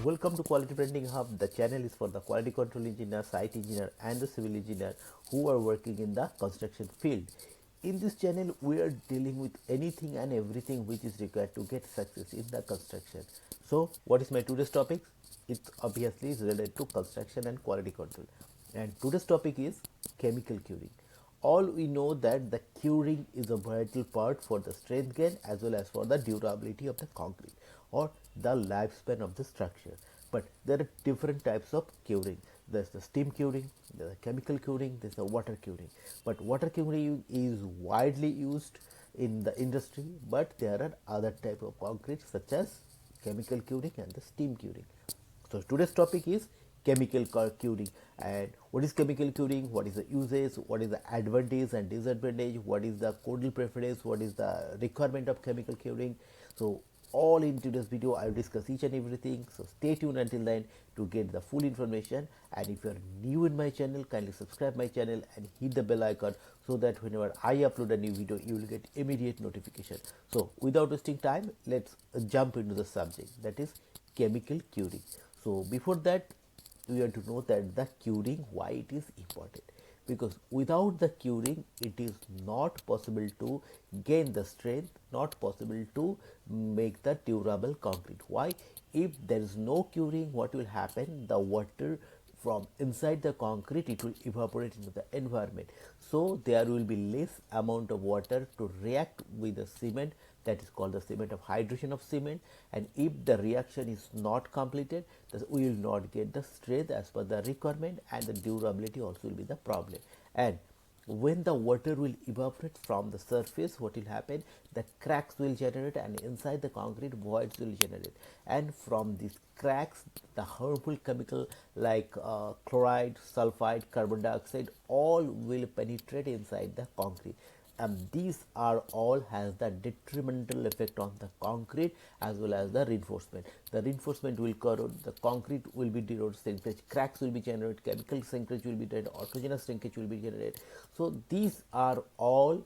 Welcome to Quality Branding Hub. The channel is for the quality control engineer, site engineer, and the civil engineer who are working in the construction field. In this channel, we are dealing with anything and everything which is required to get success in the construction. So, what is my today's topic? It obviously is related to construction and quality control. And today's topic is chemical curing. All we know that the curing is a vital part for the strength gain as well as for the durability of the concrete or the lifespan of the structure. But there are different types of curing. There's the steam curing, there's the chemical curing, there's the water curing. But water curing is widely used in the industry, but there are other type of concrete such as chemical curing and the steam curing. So today's topic is chemical curing. And what is chemical curing, what is the usage, what is the advantage and disadvantage, what is the codal preference, what is the requirement of chemical curing. So all in today's video I will discuss each and everything, so stay tuned until then to get the full information. And if you are new in my channel, kindly subscribe my channel and hit the bell icon so that whenever I upload a new video you will get immediate notification. So without wasting time, let's jump into the subject, that is chemical curing. So before that, we have to know that the curing, why it is important, because without the curing it is not possible to gain the strength, not possible to make the durable concrete. Why? If there is no curing, what will happen, the water from inside the concrete, it will evaporate into the environment. So there will be less amount of water to react with the cement, that is called the cement of hydration of cement. And if the reaction is not completed, we will not get the strength as per the requirement, and the durability also will be the problem. And when the water will evaporate from the surface, what will happen, the cracks will generate and inside the concrete voids will generate, and from these cracks the harmful chemical like chloride, sulfide, carbon dioxide, all will penetrate inside the concrete, and these are all has the detrimental effect on the concrete as well as the reinforcement. The reinforcement will corrode, the concrete will be derode, shrinkage, cracks will be generated, chemical shrinkage will be generated, autogenous shrinkage will be generated. So these are all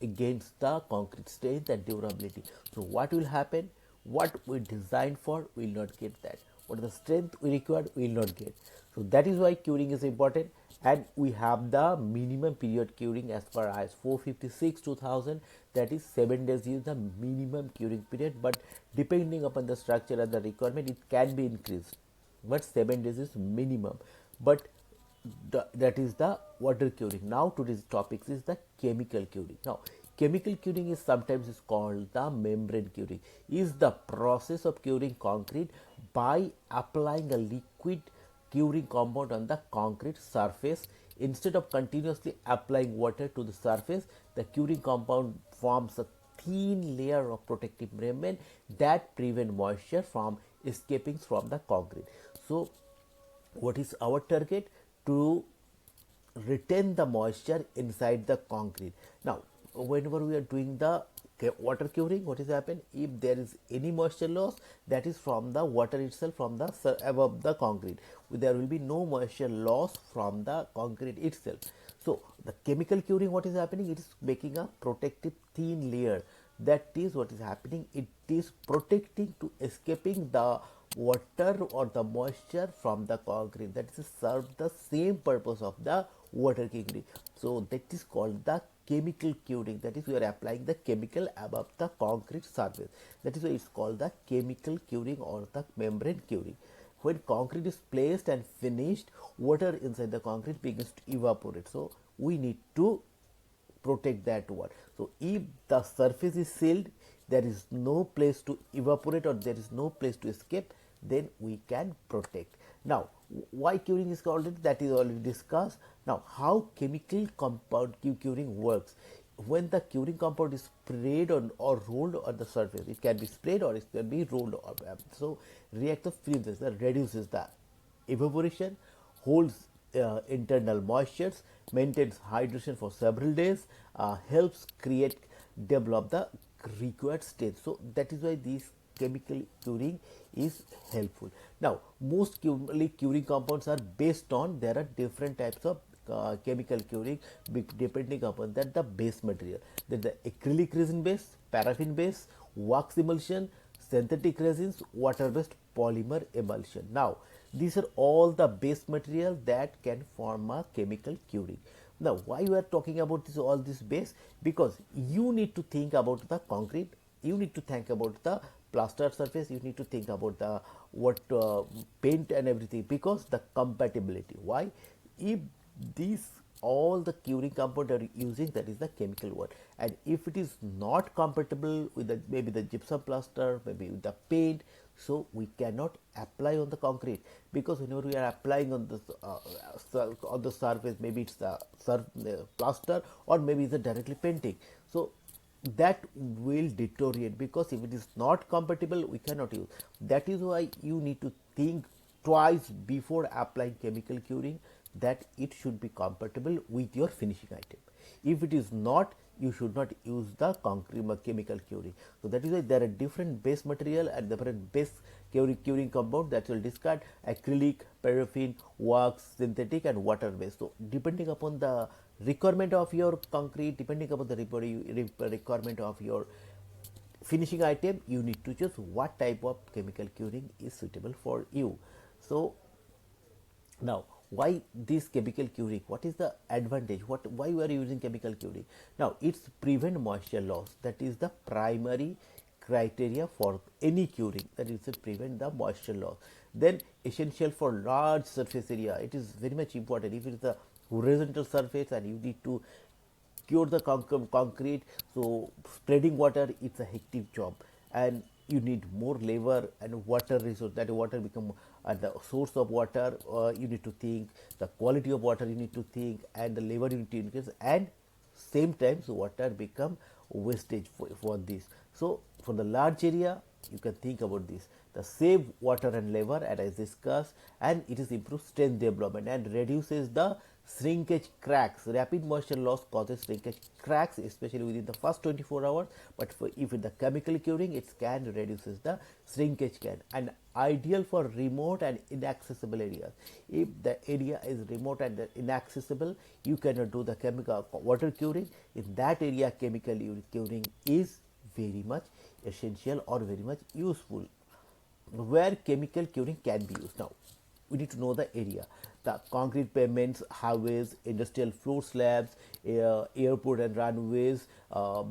against the concrete strength and durability. So what will happen, what we designed for, we will not get that. What is the strength we required, we will not get. So that is why curing is important. And we have the minimum period curing as per IS 456 2000, that is 7 days is the minimum curing period, but depending upon the structure and the requirement it can be increased, but 7 days is minimum. But that is the water curing. Now today's topic is the chemical curing. Now chemical curing is sometimes is called the membrane curing, is the process of curing concrete by applying a liquid curing compound on the concrete surface. Instead of continuously applying water to the surface, the curing compound forms a thin layer of protective membrane that prevent moisture from escaping from the concrete. So what is our target? To retain the moisture inside the concrete. Now whenever we are doing the water curing, what is happen, if there is any moisture loss, that is from the water itself, from the above the concrete, there will be no moisture loss from the concrete itself. So the chemical curing, what is happening, it is making a protective thin layer, that is what is happening, it is protecting to escaping the water or the moisture from the concrete, that is serve the same purpose of the water curing. So that is called the chemical curing, that is we are applying the chemical above the concrete surface, that is why it's called the chemical curing or the membrane curing. When concrete is placed and finished, water inside the concrete begins to evaporate, so we need to protect that water. So if the surface is sealed, there is no place to evaporate or there is no place to escape, then we can protect. Now why curing is called it, that is already discussed. Now how chemical compound curing works, when the curing compound is sprayed on or rolled on the surface, it can be sprayed or it can be rolled on. So reactive freezes that reduces the evaporation, holds internal moistures, maintains hydration for several days, helps create develop the required state. So that is why this chemical curing is helpful. Now most curing compounds are based on, there are different types of chemical curing depending upon that the base material, that the acrylic resin base, paraffin base, wax emulsion, synthetic resins, water-based polymer emulsion. Now, these are all the base material that can form a chemical curing. Now, why we are talking about this all this base? Because you need to think about the concrete, you need to think about the plaster surface, you need to think about the what paint and everything, because the compatibility. Why? If these all the curing compound are using, that is the chemical one, and if it is not compatible with the maybe the gypsum plaster, maybe with the paint, so we cannot apply on the concrete, because whenever we are applying on the surface, maybe it's the plaster or maybe it's directly painting, so that will deteriorate, because if it is not compatible we cannot use. That is why you need to think twice before applying chemical curing, that it should be compatible with your finishing item. If it is not, you should not use the concrete chemical curing. So that is why there are different base material and different base curing compound that will discard: acrylic, paraffin, wax, synthetic and water based. So depending upon the requirement of your concrete, depending upon the requirement of your finishing item, you need to choose what type of chemical curing is suitable for you. So now, why this chemical curing? What is the advantage? Why we are using chemical curing? Now, it's prevent moisture loss. That is the primary criteria for any curing. That is to prevent the moisture loss. Then essential for large surface area. It is very much important. If it is a horizontal surface and you need to cure the concrete, so spreading water, it's a hectic job, and you need more labor and water resource. That water become the source of water, you need to think the quality of water, you need to think, and the labor you need to increase, and same time so water become wastage for this. So for the large area you can think about this, the save water and labor as I discussed, and it is improve strength development and reduces the shrinkage cracks. Rapid moisture loss causes shrinkage cracks, especially within the first 24 hours, but if with the chemical curing, it can reduces the shrinkage can, and ideal for remote and inaccessible areas. If the area is remote and inaccessible, you cannot do the chemical water curing. In that area, chemical curing is very much essential or very much useful. Where chemical curing can be used. Now, we need to know the area. The concrete pavements, highways, industrial floor slabs, airport and runways,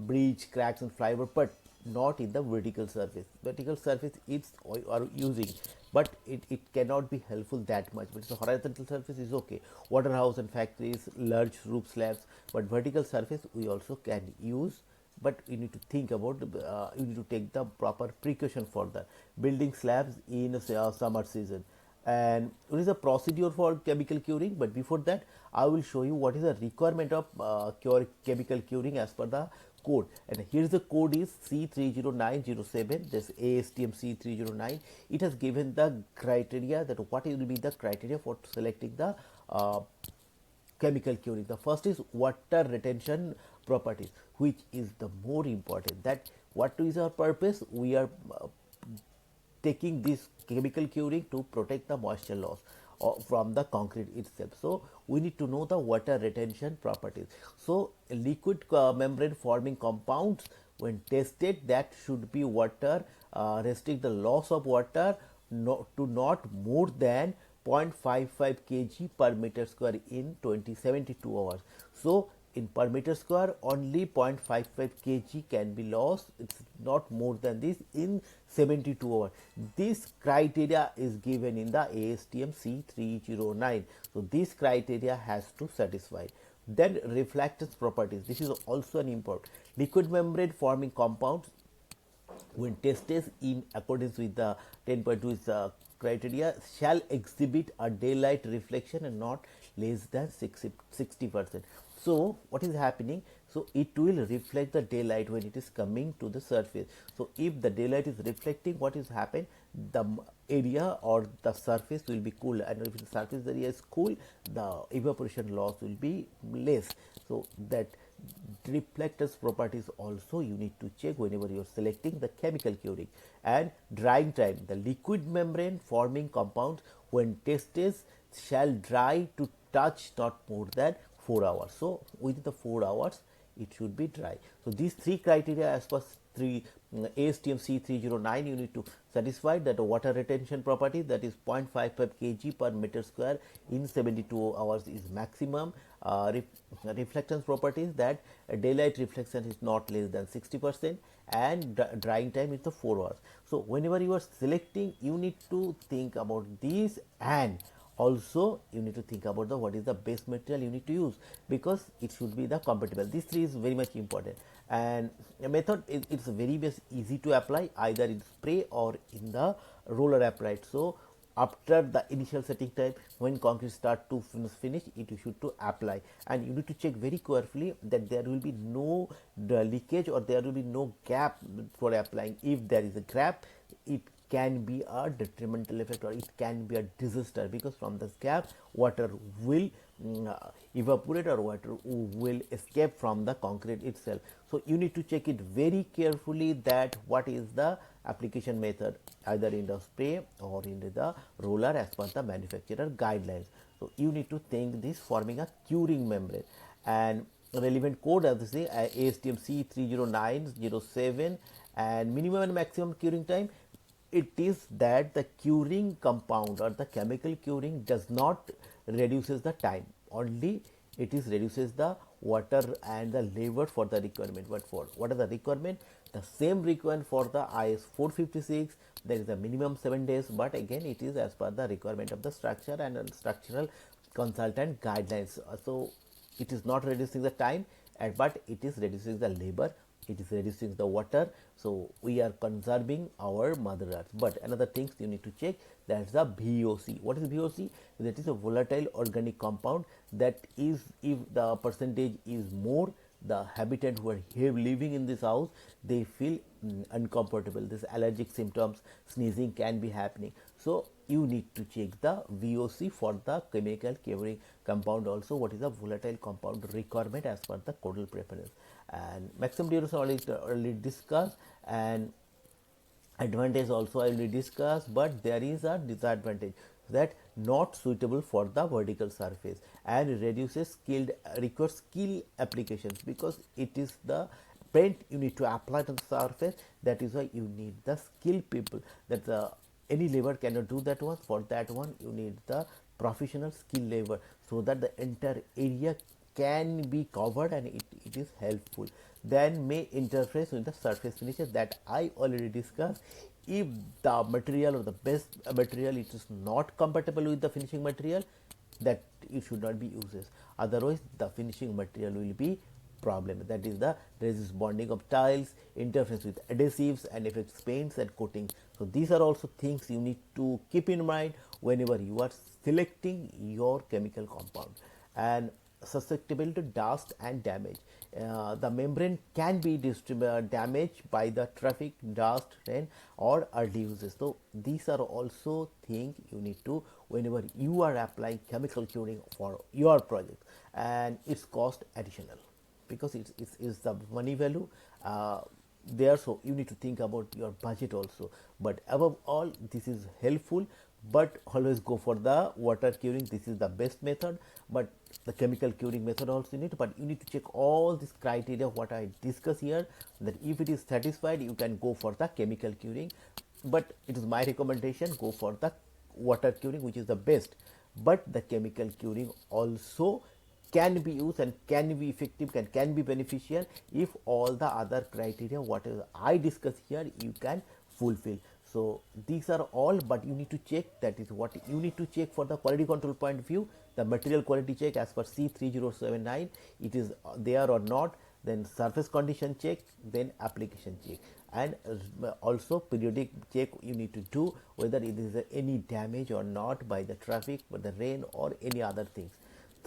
bridge, cracks and flyover, but not in the vertical surface. Vertical surface it's are using, but it cannot be helpful that much. But the horizontal surface is okay. Waterhouse and factories, large roof slabs, but vertical surface we also can use, but you need to think about you need to take the proper precaution for that. Building slabs in summer season, and what is the procedure for chemical curing. But before that, I will show you what is the requirement of chemical curing as per the code. And here is the code is C30907, this ASTM C309. It has given the criteria, that what will be the criteria for selecting the chemical curing. The first is water retention properties, which is the more important. That what is our purpose? We are taking this chemical curing to protect the moisture loss from the concrete itself. So we need to know the water retention properties. So liquid membrane forming compounds, when tested, that should be water restrict the loss of water to not more than 0.55 kg per meter square in 72 hours. So in per meter square, only 0.55 kg can be lost. It's not more than this in 72 hours. This criteria is given in the ASTM C309. So this criteria has to satisfy. Then reflectance properties. This is also an important. Liquid membrane forming compounds, when tested in accordance with the 10.2 is criteria, shall exhibit a daylight reflection and not less than 60%. So what is happening? So it will reflect the daylight when it is coming to the surface. So if the daylight is reflecting, what is happen? The area or the surface will be cool, and if the surface area is cool, the evaporation loss will be less. So that reflectance properties also you need to check whenever you are selecting the chemical curing. And drying time, the liquid membrane forming compounds when tested shall dry to touch not more than 4 hours. So within the 4 hours it should be dry. So these three criteria as per ASTM C309, you need to satisfy that water retention property, that is 0.55 kg per meter square in 72 hours is maximum. Reflectance properties, that daylight reflection is not less than 60% and drying time is the 4 hours. So whenever you are selecting, you need to think about these, and also you need to think about the what is the best material you need to use, because it should be the compatible. These three is very much important. And a method is, it's very easy to apply either in spray or in the roller applied. So after the initial setting time, when concrete start to finish, it you should to apply, and you need to check very carefully that there will be no leakage or there will be no gap for applying. If there is a gap, it can be a detrimental effect or it can be a disaster, because from this gap water will evaporate or water will escape from the concrete itself. So you need to check it very carefully that what is the application method, either in the spray or in the roller as per the manufacturer guidelines. So you need to think this forming a curing membrane, and relevant code as they say ASTM C30907, and minimum and maximum curing time, it is that the curing compound or the chemical curing does not reduces the time, only it is reduces the water and the labor for the requirement. But for what are the requirement, the same requirement for the IS 456, there is a minimum 7 days, but again it is as per the requirement of the structure and structural consultant guidelines. So it is not reducing the time, but it is reducing the labor, it is reducing the water. So we are conserving our mother earth. But another things you need to check, that's the VOC. What is VOC? That is a volatile organic compound, that is if the percentage is more, the habitant who are here living in this house, they feel uncomfortable. This allergic symptoms, sneezing can be happening. So you need to check the VOC for the chemical curing compound also, what is the volatile compound requirement as per the codal preference. And maximum duration already discussed, and advantage also I will discuss, but there is a disadvantage, that not suitable for the vertical surface and reduces requires skill applications, because it is the paint you need to apply to the surface. That is why you need the skilled people, that any labor cannot do that one. For that one you need the professional skill labor, so that the entire area can be covered and it is helpful. Then may interface with the surface finishes, that I already discussed. If the material or the best material it is not compatible with the finishing material, that it should not be used. Otherwise the finishing material will be problem. That is the resist bonding of tiles, interference with adhesives and effects paints and coatings. So these are also things you need to keep in mind whenever you are selecting your chemical compound. And susceptible to dust and damage. The membrane can be damaged by the traffic, dust, rain or early uses. So these are also things you need to whenever you are applying chemical curing for your project, and its cost additional, because it's the money value there. So you need to think about your budget also. But above all, this is helpful, but always go for the water curing. This is the best method, but the chemical curing method also you need, but you need to check all this criteria what I discuss here, that if it is satisfied you can go for the chemical curing. But it is my recommendation, go for the water curing, which is the best. But the chemical curing also can be used and can be effective, can be beneficial if all the other criteria whatever I discuss here you can fulfill. So these are all, but you need to check, that is what you need to check for the quality control point of view, the material quality check as per C3079, it is there or not, then surface condition check, then application check, and also periodic check you need to do whether it is any damage or not by the traffic, by the rain or any other things.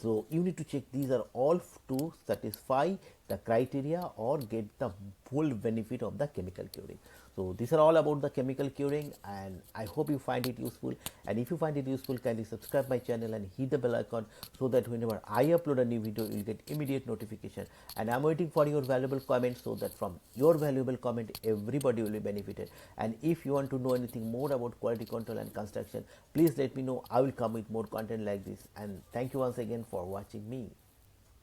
So you need to check these are all to satisfy the criteria or get the full benefit of the chemical curing. So these are all about the chemical curing, and I hope you find it useful. And if you find it useful, kindly subscribe my channel and hit the bell icon, so that whenever I upload a new video you will get immediate notification. And I'm waiting for your valuable comments, so that from your valuable comment everybody will be benefited. And if you want to know anything more about quality control and construction, please let me know. I will come with more content like this. And thank you once again for watching me.